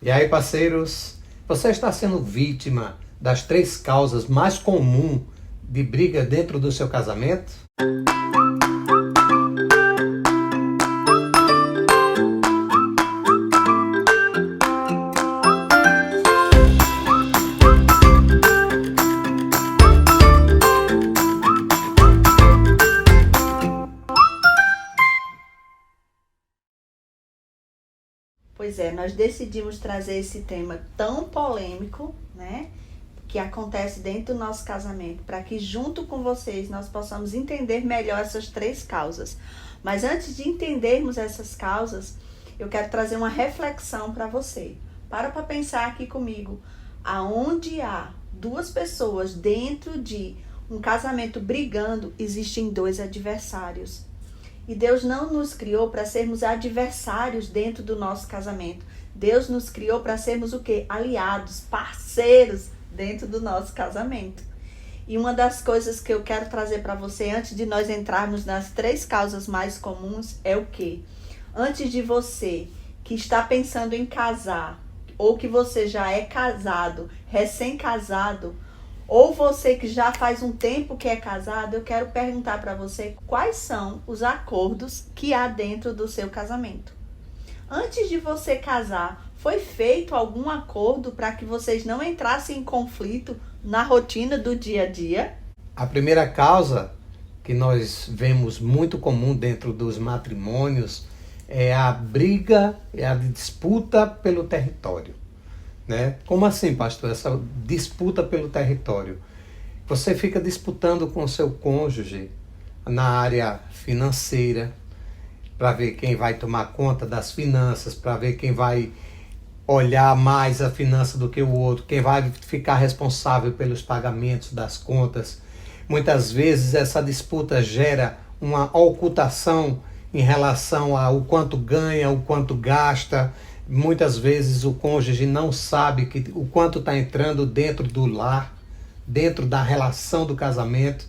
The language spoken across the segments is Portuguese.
E aí, parceiros, você está sendo vítima das 3 causas mais comuns de briga dentro do seu casamento? Pois é, nós decidimos trazer esse tema tão polêmico, né, que acontece dentro do nosso casamento, para que junto com vocês nós possamos entender melhor essas 3 causas. Mas antes de entendermos essas causas, eu quero trazer uma reflexão para você. Para pensar aqui comigo, aonde há 2 pessoas dentro de um casamento brigando, existem 2 adversários. E Deus não nos criou para sermos adversários dentro do nosso casamento. Deus nos criou para sermos o quê? Aliados, parceiros dentro do nosso casamento. E uma das coisas que eu quero trazer para você, antes de nós entrarmos nas 3 causas mais comuns, é o quê? Antes de você que está pensando em casar, ou que você já é casado, recém-casado, ou você que já faz um tempo que é casado, eu quero perguntar para você quais são os acordos que há dentro do seu casamento. Antes de você casar, foi feito algum acordo para que vocês não entrassem em conflito na rotina do dia a dia? A primeira causa que nós vemos muito comum dentro dos matrimônios é a briga, é a disputa pelo território. Né? Como assim, pastor? Essa disputa pelo território. Você fica disputando com o seu cônjuge na área financeira, para ver quem vai tomar conta das finanças, para ver quem vai olhar mais a finança do que o outro, quem vai ficar responsável pelos pagamentos das contas. Muitas vezes essa disputa gera uma ocultação em relação ao quanto ganha, o quanto gasta. Muitas vezes o cônjuge não sabe o quanto está entrando dentro do lar, dentro da relação do casamento.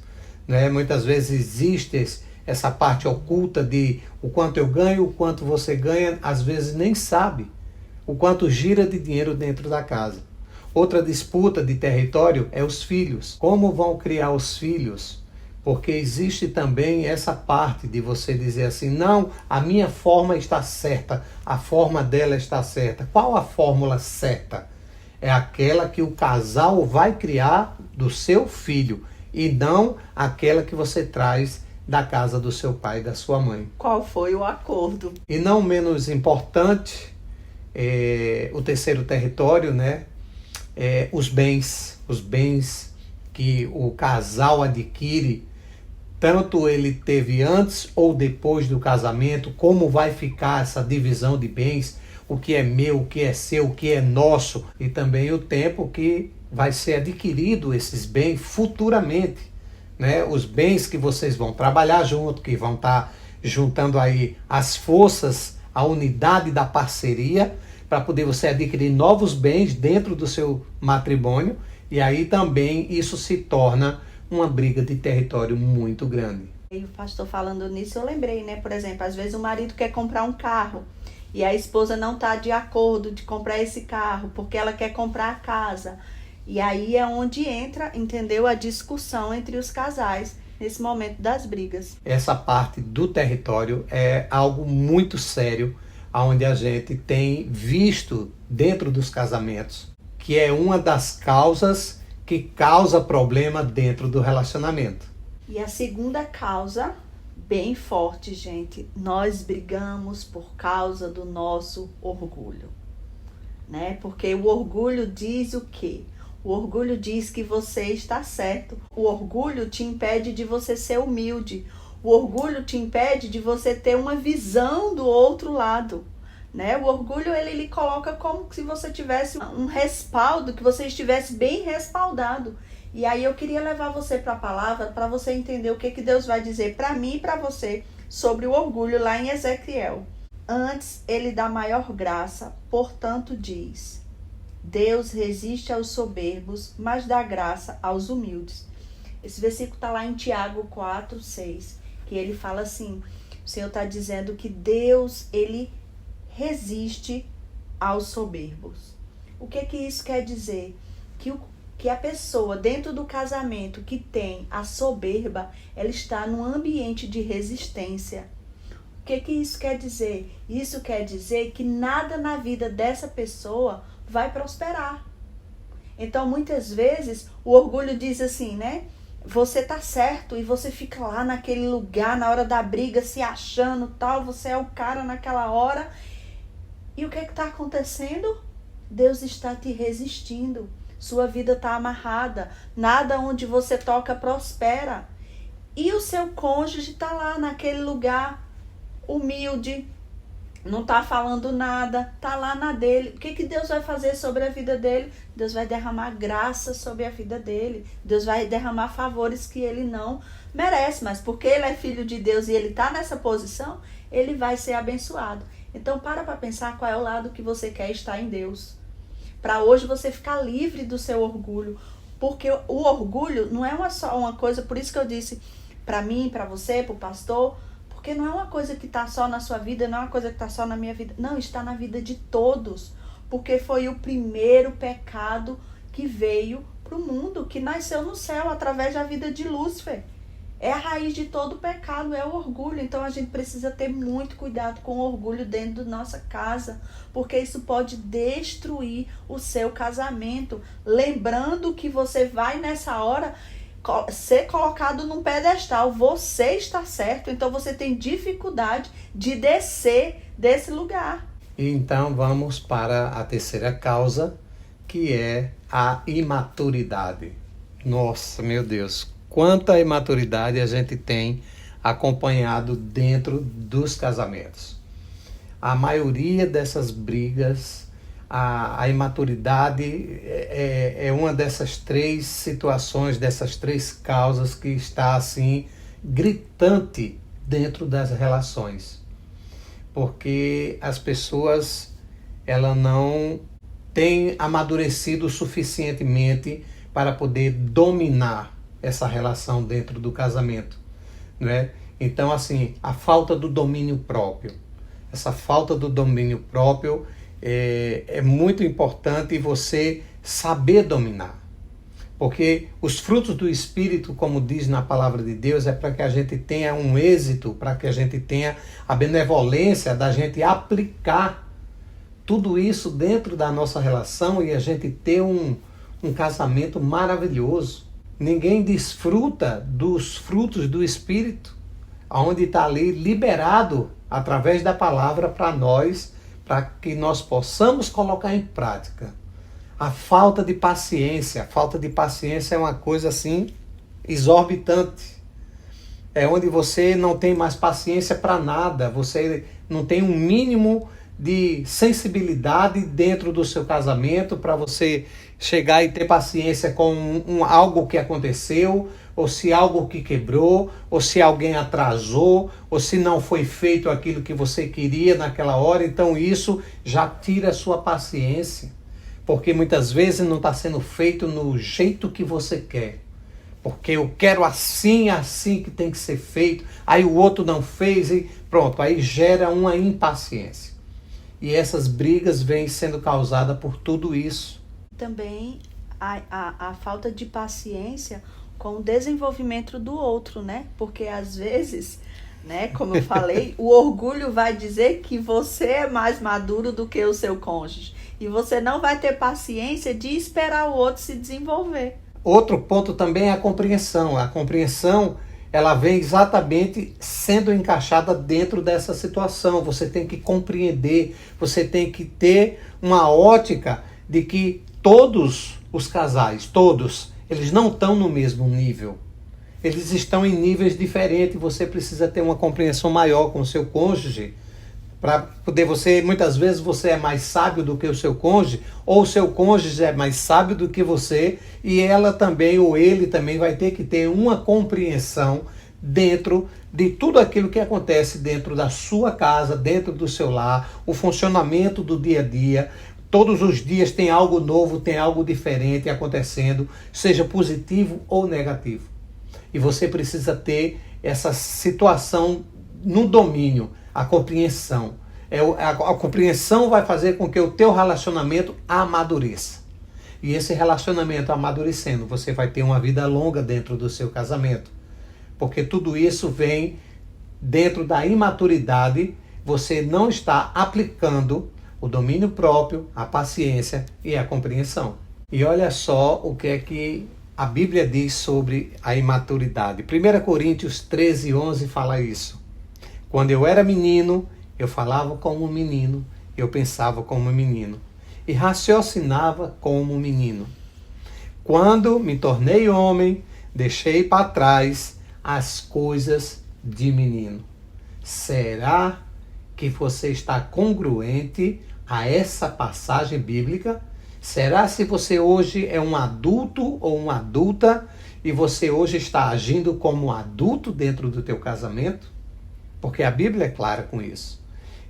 Né? Muitas vezes existe essa parte oculta de o quanto eu ganho, o quanto você ganha, às vezes nem sabe o quanto gira de dinheiro dentro da casa. Outra disputa de território é os filhos. Como vão criar os filhos? Porque existe também essa parte de você dizer assim, não, a minha forma está certa, a forma dela está certa. Qual a fórmula certa? É aquela que o casal vai criar do seu filho e não aquela que você traz da casa do seu pai e da sua mãe. Qual foi o acordo? E não menos importante, o terceiro território, né? Os bens que o casal adquire, tanto ele teve antes ou depois do casamento, como vai ficar essa divisão de bens, o que é meu, o que é seu, o que é nosso, e também o tempo que vai ser adquirido esses bens futuramente, né? Os bens que vocês vão trabalhar junto, que vão estar juntando aí as forças, a unidade da parceria, para poder você adquirir novos bens dentro do seu matrimônio, e aí também isso se torna uma briga de território muito grande. E o pastor falando nisso, eu lembrei, né? Por exemplo, às vezes o marido quer comprar um carro e a esposa não está de acordo de comprar esse carro porque ela quer comprar a casa. E aí é onde entra, entendeu? A discussão entre os casais nesse momento das brigas. Essa parte do território é algo muito sério, onde a gente tem visto dentro dos casamentos, que é uma das causas que causa problema dentro do relacionamento. E a segunda causa, bem forte, gente, nós brigamos por causa do nosso orgulho, né? Porque o orgulho diz o quê? O orgulho diz que você está certo. O orgulho te impede de você ser humilde. O orgulho te impede de você ter uma visão do outro lado. Né? O orgulho ele lhe coloca como se você tivesse um respaldo, que você estivesse bem respaldado. E aí eu queria levar você para a palavra, para você entender o que Deus vai dizer para mim e para você sobre o orgulho lá em Ezequiel. Antes ele dá maior graça, portanto diz: Deus resiste aos soberbos, mas dá graça aos humildes. Esse versículo está lá em Tiago 4:6, que ele fala assim, o Senhor está dizendo que Deus, ele resiste aos soberbos. O que isso quer dizer? Que a pessoa dentro do casamento que tem a soberba, ela está num ambiente de resistência. O que isso quer dizer? Isso quer dizer que nada na vida dessa pessoa vai prosperar. Então, muitas vezes, o orgulho diz assim, né? Você tá certo e você fica lá naquele lugar, na hora da briga, se achando tal, você é o cara naquela hora. E o que está acontecendo? Deus está te resistindo. Sua vida está amarrada. Nada onde você toca prospera. E o seu cônjuge está lá naquele lugar, humilde, não está falando nada, está lá na dele. O que Deus vai fazer sobre a vida dele? Deus vai derramar graça sobre a vida dele. Deus vai derramar favores que ele não merece. Mas porque ele é filho de Deus e ele está nessa posição, ele vai ser abençoado. Então para pensar qual é o lado que você quer estar em Deus. Para hoje você ficar livre do seu orgulho. Porque o orgulho não é só uma coisa, por isso que eu disse para mim, para você, para o pastor, porque não é uma coisa que está só na sua vida, não é uma coisa que está só na minha vida. Não, está na vida de todos. Porque foi o primeiro pecado que veio para o mundo, que nasceu no céu através da vida de Lúcifer. É a raiz de todo pecado, é o orgulho. Então a gente precisa ter muito cuidado com o orgulho dentro da nossa casa, porque isso pode destruir o seu casamento. Lembrando que você vai nessa hora ser colocado num pedestal. Você está certo, então você tem dificuldade de descer desse lugar. Então vamos para a terceira causa, que é a imaturidade. Nossa, meu Deus, quanta imaturidade a gente tem acompanhado dentro dos casamentos. A maioria dessas brigas, a imaturidade é uma dessas três situações, dessas três causas que está assim gritante dentro das relações. Porque as pessoas ela não têm amadurecido suficientemente para poder dominar essa relação dentro do casamento, não é? Então, assim, a falta do domínio próprio. Essa falta do domínio próprio é muito importante você saber dominar. Porque os frutos do Espírito, como diz na palavra de Deus, é para que a gente tenha um êxito, para que a gente tenha a benevolência da gente aplicar tudo isso dentro da nossa relação e a gente ter um casamento maravilhoso. Ninguém desfruta dos frutos do Espírito, onde está ali liberado através da palavra para nós, para que nós possamos colocar em prática. A falta de paciência é uma coisa assim exorbitante. É onde você não tem mais paciência para nada, você não tem um mínimo de sensibilidade dentro do seu casamento para você chegar e ter paciência com algo que aconteceu, ou se algo que quebrou, ou se alguém atrasou, ou se não foi feito aquilo que você queria naquela hora. Então isso já tira a sua paciência, porque muitas vezes não está sendo feito no jeito que você quer. Porque eu quero assim que tem que ser feito, aí o outro não fez e pronto, aí gera uma impaciência. E essas brigas vêm sendo causadas por tudo isso. Também a falta de paciência com o desenvolvimento do outro, né? Porque às vezes, né, como eu falei, o orgulho vai dizer que você é mais maduro do que o seu cônjuge. E você não vai ter paciência de esperar o outro se desenvolver. Outro ponto também é a compreensão. A compreensão, ela vem exatamente sendo encaixada dentro dessa situação. Você tem que compreender, você tem que ter uma ótica de que todos os casais, todos, eles não estão no mesmo nível. Eles estão em níveis diferentes. Você precisa ter uma compreensão maior com o seu cônjuge, para poder muitas vezes você é mais sábio do que o seu cônjuge, ou o seu cônjuge é mais sábio do que você, e ela também, ou ele também vai ter que ter uma compreensão dentro de tudo aquilo que acontece dentro da sua casa, dentro do seu lar, o funcionamento do dia a dia. Todos os dias tem algo novo, tem algo diferente acontecendo, seja positivo ou negativo. E você precisa ter essa situação no domínio, a compreensão. A compreensão vai fazer com que o teu relacionamento amadureça. E esse relacionamento amadurecendo, você vai ter uma vida longa dentro do seu casamento. Porque tudo isso vem dentro da imaturidade, você não está aplicando o domínio próprio, a paciência e a compreensão. E olha só o que é que a Bíblia diz sobre a imaturidade. 1 Coríntios 13:11 fala isso. Quando eu era menino, eu falava como um menino, eu pensava como um menino e raciocinava como um menino. Quando me tornei homem, deixei para trás as coisas de menino. Será que você está congruente a essa passagem bíblica? Será se você hoje é um adulto ou uma adulta e você hoje está agindo como um adulto dentro do teu casamento? Porque a Bíblia é clara com isso.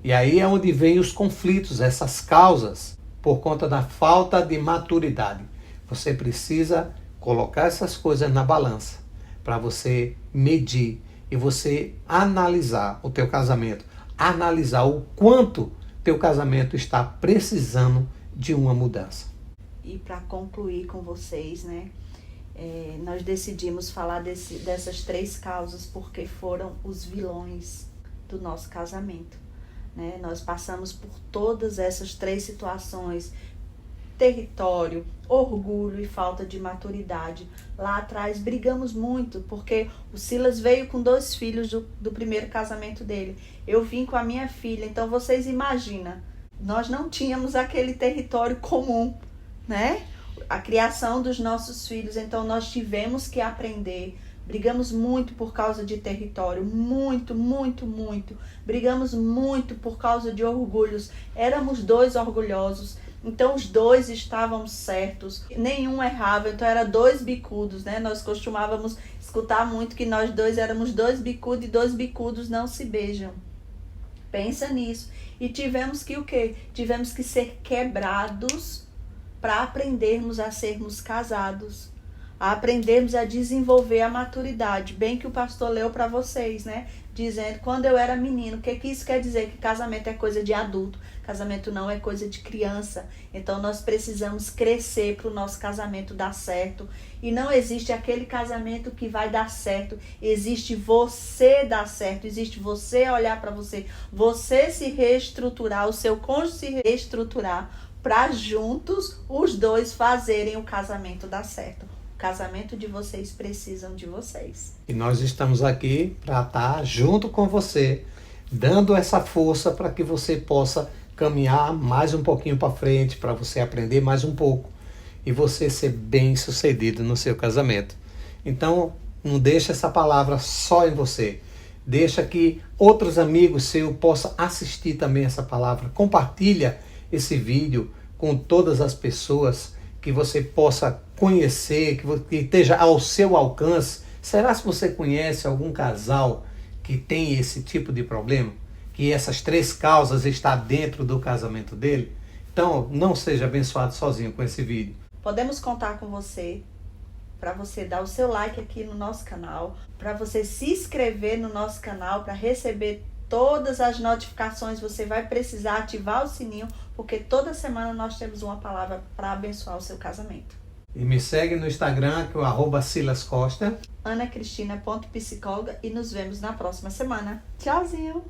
E aí é onde vem os conflitos, essas causas, por conta da falta de maturidade. Você precisa colocar essas coisas na balança para você medir e você analisar o teu casamento, analisar o quanto teu casamento está precisando de uma mudança. E para concluir com vocês, né, nós decidimos falar dessas 3 causas porque foram os vilões do nosso casamento. Né? Nós passamos por todas essas 3 situações: território, orgulho e falta de maturidade. Lá atrás brigamos muito, porque o Silas veio com 2 filhos do primeiro casamento dele. Eu vim com a minha filha. Então vocês imaginam, nós não tínhamos aquele território comum, né? A criação dos nossos filhos. Então nós tivemos que aprender. Brigamos muito por causa de território, muito, muito, muito. Brigamos muito por causa de orgulhos. Éramos 2 orgulhosos. Então os 2 estavam certos, nenhum errava, então era 2 bicudos, né? Nós costumávamos escutar muito que nós 2 éramos 2 bicudos e 2 bicudos não se beijam. Pensa nisso. E tivemos que o quê? Tivemos que ser quebrados para aprendermos a sermos casados, a aprendermos a desenvolver a maturidade, bem que o pastor leu para vocês, né? Dizendo, quando eu era menino, o que isso quer dizer? Que casamento é coisa de adulto, casamento não é coisa de criança. Então nós precisamos crescer para o nosso casamento dar certo. E não existe aquele casamento que vai dar certo, existe você dar certo, existe você olhar para você, você se reestruturar, o seu cônjuge se reestruturar, para juntos os 2 fazerem o casamento dar certo. O casamento de vocês precisam de vocês. E nós estamos aqui para estar junto com você, dando essa força para que você possa caminhar mais um pouquinho para frente, para você aprender mais um pouco e você ser bem sucedido no seu casamento. Então, não deixa essa palavra só em você. Deixa que outros amigos seus possam assistir também essa palavra. Compartilha esse vídeo com todas as pessoas que você possa conhecer, que esteja ao seu alcance. Será se você conhece algum casal que tem esse tipo de problema? Que essas 3 causas estão dentro do casamento dele? Então, não seja abençoado sozinho com esse vídeo. Podemos contar com você para você dar o seu like aqui no nosso canal, para você se inscrever no nosso canal, para receber todas as notificações. Você vai precisar ativar o sininho, porque toda semana nós temos uma palavra para abençoar o seu casamento. E me segue no Instagram, que é o @silascosta. anacristina.psicóloga, e nos vemos na próxima semana. Tchauzinho!